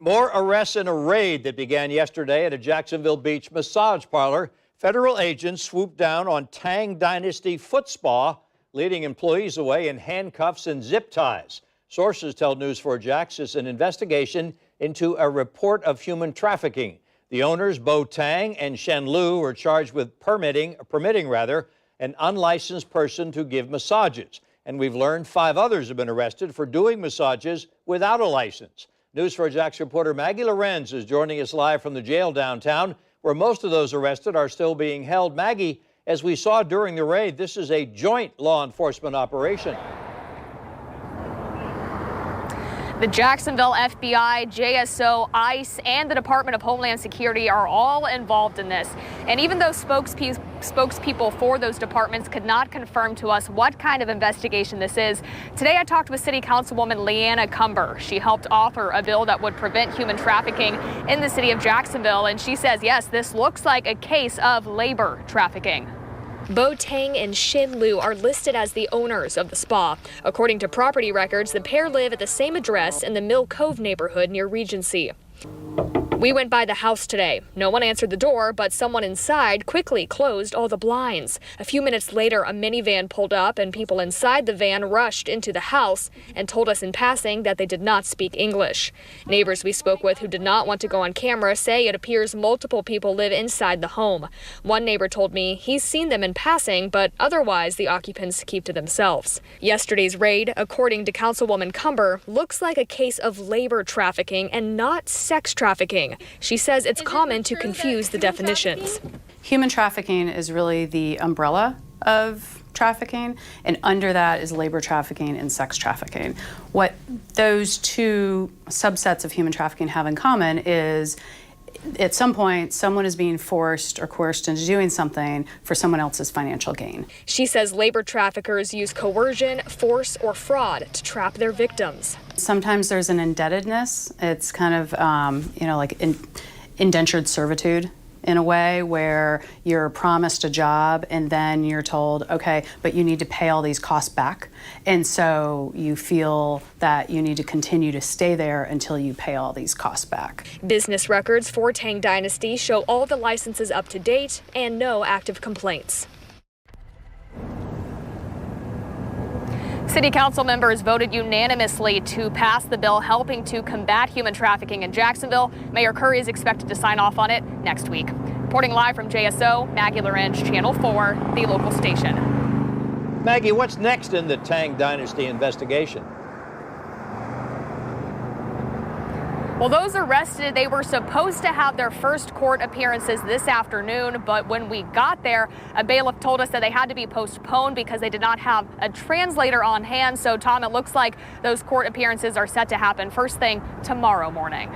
More arrests in a raid that began yesterday at a Jacksonville Beach massage parlor. Federal agents swooped down on Tang Dynasty Foot Spa, leading employees away in handcuffs and zip ties. Sources tell News4 Jax it's an investigation into a report of human trafficking. The owners, Bo Tang and Shen Lu, were charged with permitting an unlicensed person to give massages. And we've learned 5 others have been arrested for doing massages without a license. News4 Jax reporter Maggie Lorenz is joining us live from the jail downtown, where most of those arrested are still being held. Maggie, as we saw during the raid, this is a joint law enforcement operation. The Jacksonville FBI, JSO, ICE, and the Department of Homeland Security are all involved in this. And even though spokespeople for those departments could not confirm to us what kind of investigation this is, today I talked with City Councilwoman Leanna Cumber. She helped author a bill that would prevent human trafficking in the city of Jacksonville. And she says, yes, this looks like a case of labor trafficking. Bo Tang and Shen Lu are listed as the owners of the spa. According to property records, the pair live at the same address in the Mill Cove neighborhood near Regency. We went by the house today. No one answered the door, but someone inside quickly closed all the blinds. A few minutes later, a minivan pulled up and people inside the van rushed into the house and told us in passing that they did not speak English. Neighbors we spoke with who did not want to go on camera say it appears multiple people live inside the home. One neighbor told me he's seen them in passing, but otherwise the occupants keep to themselves. Yesterday's raid, according to Councilwoman Cumber, looks like a case of labor trafficking and not sex trafficking. She says it's common to confuse the definitions. Human trafficking is really the umbrella of trafficking, and under that is labor trafficking and sex trafficking. What those two subsets of human trafficking have in common is at some point, someone is being forced or coerced into doing something for someone else's financial gain. She says labor traffickers use coercion, force, or fraud to trap their victims. Sometimes there's an indebtedness. It's kind of, like indentured servitude in a way where you're promised a job and then you're told, okay, but you need to pay all these costs back. And so you feel that you need to continue to stay there until you pay all these costs back. Business records for Tang Dynasty show all the licenses up to date and no active complaints. City Council members voted unanimously to pass the bill helping to combat human trafficking in Jacksonville. Mayor Curry is expected to sign off on it next week. Reporting live from JSO, Maggie Lorenz, Channel 4, the local station. Maggie, what's next in the Tang Dynasty investigation? Well, those arrested, they were supposed to have their first court appearances this afternoon, but when we got there, a bailiff told us that they had to be postponed because they did not have a translator on hand. So, Tom, it looks like those court appearances are set to happen first thing tomorrow morning.